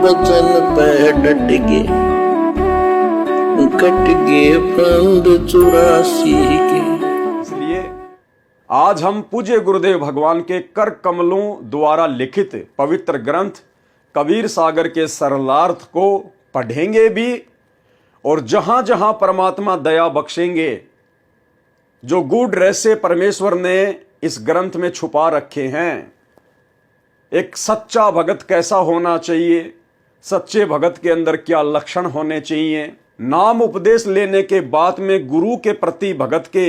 वचन पे डट के कट गए फंद 84 के। इसलिए आज हम पूज्य गुरुदेव भगवान के कर कमलों द्वारा लिखित पवित्र ग्रंथ कबीर सागर के सरलार्थ को पढ़ेंगे भी, और जहां जहां परमात्मा दया बख्शेंगे, जो गूढ़ रहस्य परमेश्वर ने इस ग्रंथ में छुपा रखे हैं, एक सच्चा भगत कैसा होना चाहिए, सच्चे भगत के अंदर क्या लक्षण होने चाहिए, नाम उपदेश लेने के बाद में गुरु के प्रति भगत के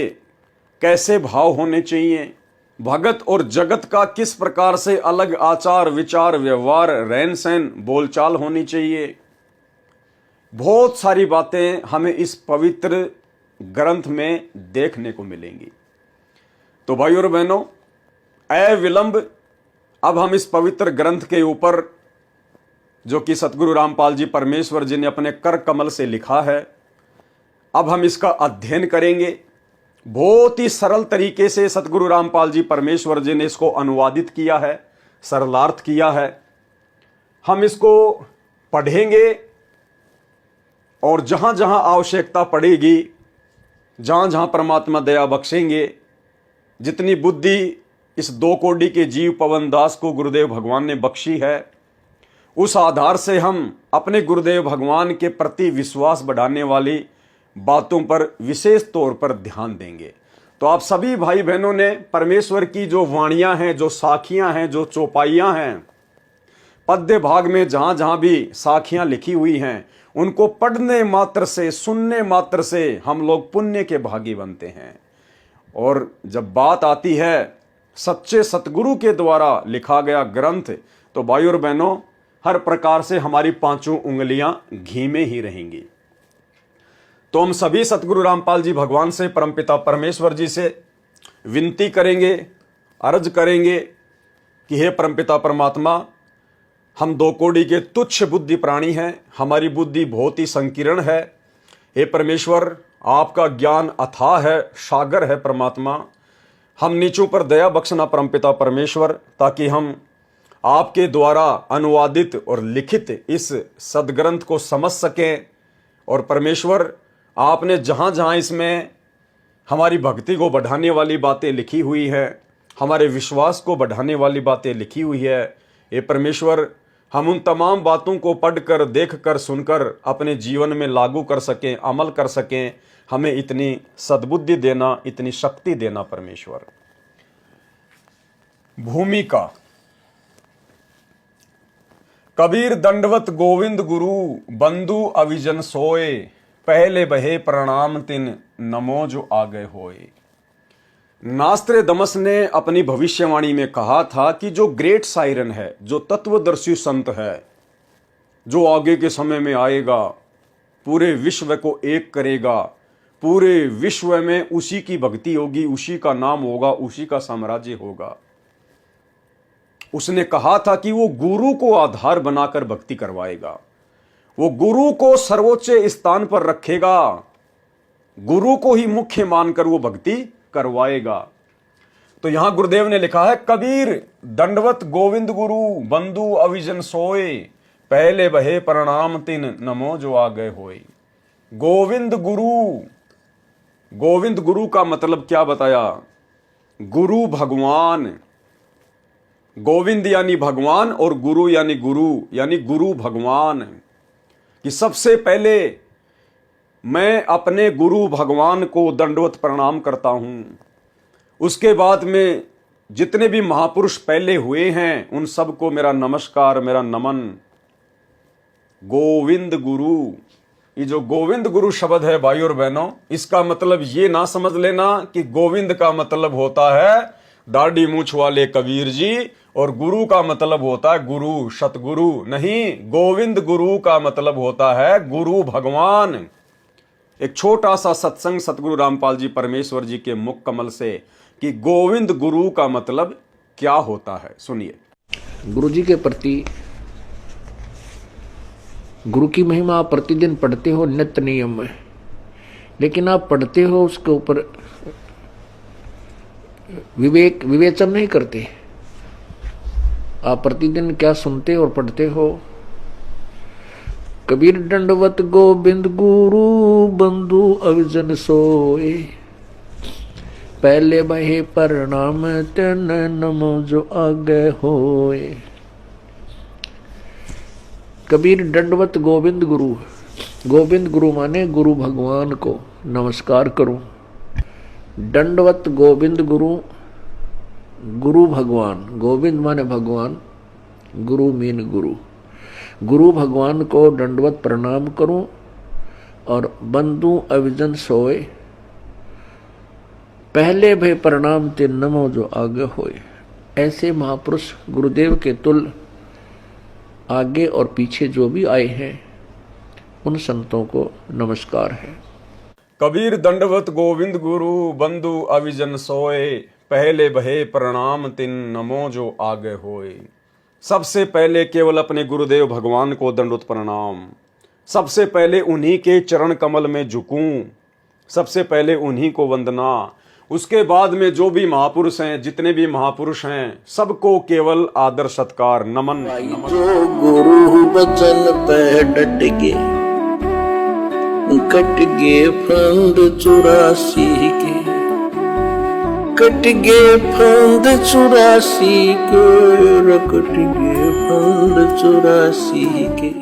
कैसे भाव होने चाहिए, भगत और जगत का किस प्रकार से अलग आचार विचार व्यवहार रहन सहन बोलचाल होनी चाहिए, बहुत सारी बातें हमें इस पवित्र ग्रंथ में देखने को मिलेंगी। तो भाई और बहनों, अविलंब अब हम इस पवित्र ग्रंथ के ऊपर, जो कि सतगुरु रामपाल जी परमेश्वर जी ने अपने कर कमल से लिखा है, अब हम इसका अध्ययन करेंगे। बहुत ही सरल तरीके से सतगुरु रामपाल जी परमेश्वर जी ने इसको अनुवादित किया है, सरलार्थ किया है। हम इसको पढ़ेंगे और जहां जहां आवश्यकता पड़ेगी, जहां जहां परमात्मा दया बख्शेंगे, जितनी बुद्धि इस 2 कोटि के जीव पवन दास को गुरुदेव भगवान ने बख्शी है, उस आधार से हम अपने गुरुदेव भगवान के प्रति विश्वास बढ़ाने वाली बातों पर विशेष तौर पर ध्यान देंगे। तो आप सभी भाई बहनों ने परमेश्वर की जो वाणियां हैं, जो साखियां हैं, जो चौपाइयां हैं, पद्य भाग में जहां जहां भी साखियां लिखी हुई हैं, उनको पढ़ने मात्र से, सुनने मात्र से हम लोग पुण्य के भागी बनते हैं। और जब बात आती है सच्चे सतगुरु के द्वारा लिखा गया ग्रंथ, तो भाई और बहनों, हर प्रकार से हमारी 5 उंगलियां घी में ही रहेंगी। तो हम सभी सतगुरु रामपाल जी भगवान से, परमपिता परमेश्वर जी से विनती करेंगे, अर्ज करेंगे कि हे परमपिता परमात्मा, हम 2 कोटि के तुच्छ बुद्धि प्राणी हैं, हमारी बुद्धि बहुत ही संकीर्ण है। हे परमेश्वर, आपका ज्ञान अथाह है, सागर है परमात्मा। हम नीचों पर दया बख्शना परमपिता परमेश्वर, ताकि हम आपके द्वारा अनुवादित और लिखित इस सदग्रंथ को समझ सकें। और परमेश्वर, आपने जहां जहां इसमें हमारी भक्ति को बढ़ाने वाली बातें लिखी हुई है, हमारे विश्वास को बढ़ाने वाली बातें लिखी हुई है, ये परमेश्वर, हम उन तमाम बातों को पढ़कर, देखकर, सुनकर अपने जीवन में लागू कर सकें, अमल कर सकें। हमें इतनी सद्बुद्धि देना, इतनी शक्ति देना परमेश्वर। भूमिका। कबीर दंडवत गोविंद गुरु बंधु अविजन सोए, पहले बहे प्रणाम तिन नमो जो आगे होए। नास्त्रे दमस ने अपनी भविष्यवाणी में कहा था कि जो ग्रेट साइरन है, जो तत्वदर्शी संत है, जो आगे के समय में आएगा, पूरे विश्व को एक करेगा, पूरे विश्व में उसी की भक्ति होगी, उसी का नाम होगा, उसी का साम्राज्य होगा। उसने कहा था कि वो गुरु को आधार बनाकर भक्ति करवाएगा, वो गुरु को सर्वोच्च स्थान पर रखेगा, गुरु को ही मुख्य मानकर वो भक्ति करवाएगा। तो यहां गुरुदेव ने लिखा है, कबीर दंडवत गोविंद गुरु बंधु अविजन सोए, पहले बहे प्रणाम तिन नमो जो आगे होए। गोविंद गुरु, गोविंद गुरु का मतलब क्या बताया? गुरु भगवान। गोविंद यानी भगवान और गुरु यानी गुरु भगवान। कि सबसे पहले मैं अपने गुरु भगवान को दंडवत प्रणाम करता हूं, उसके बाद में जितने भी महापुरुष पहले हुए हैं उन सबको मेरा नमस्कार, मेरा नमन। गोविंद गुरु, ये जो गोविंद गुरु शब्द है भाई और बहनों, इसका मतलब ये ना समझ लेना कि गोविंद का मतलब होता है दाढ़ी मूछ वाले कबीर जी और गुरु का मतलब होता है गुरु, सतगुरु। नहीं, गोविंद गुरु का मतलब होता है गुरु भगवान। एक छोटा सा सत्संग सतगुरु रामपाल जी परमेश्वर जी के मुख कमल से कि गोविंद गुरु का मतलब क्या होता है, सुनिए। गुरु जी के प्रति, गुरु की महिमा आप प्रतिदिन पढ़ते हो नित्य नियम में, लेकिन आप पढ़ते हो उसके ऊपर विवेचन नहीं करते। आप प्रतिदिन क्या सुनते और पढ़ते हो कबीर दंडवत गोविंद गुरु बंधु अविजन सोए, पहले बहे प्रणाम तेन नमो जो आगे होए। कबीर दंडवत गोविंद गुरु, गोविंद गुरु माने गुरु भगवान को नमस्कार करूं। दंडवत गोविंद गुरु, गुरु भगवान, गोविंद माने भगवान, गुरु मीन गुरु, गुरु भगवान को दंडवत प्रणाम करूं। और बंधु अविजन सोए, पहले भय प्रणाम ते नमो जो आगे होए। ऐसे महापुरुष गुरुदेव के तुल्य आगे और पीछे जो भी आए हैं उन संतों को नमस्कार है। कबीर दंडवत गोविंद गुरु बंधु अविजन सोए, पहले बहे प्रणाम तिन नमो जो आगे होए। सबसे पहले केवल अपने गुरुदेव भगवान को दंडवत प्रणाम, सबसे पहले उन्हीं के चरण कमल में झुकूं, सबसे पहले उन्हीं को वंदना। उसके बाद में जो भी महापुरुष हैं, जितने भी महापुरुष हैं, सबको केवल आदर सत्कार नमन। जो गुरु बचन पे डट गे, कट गे फंद 84 के, कट गे फंद 84 के, कट गे फंद 84 के।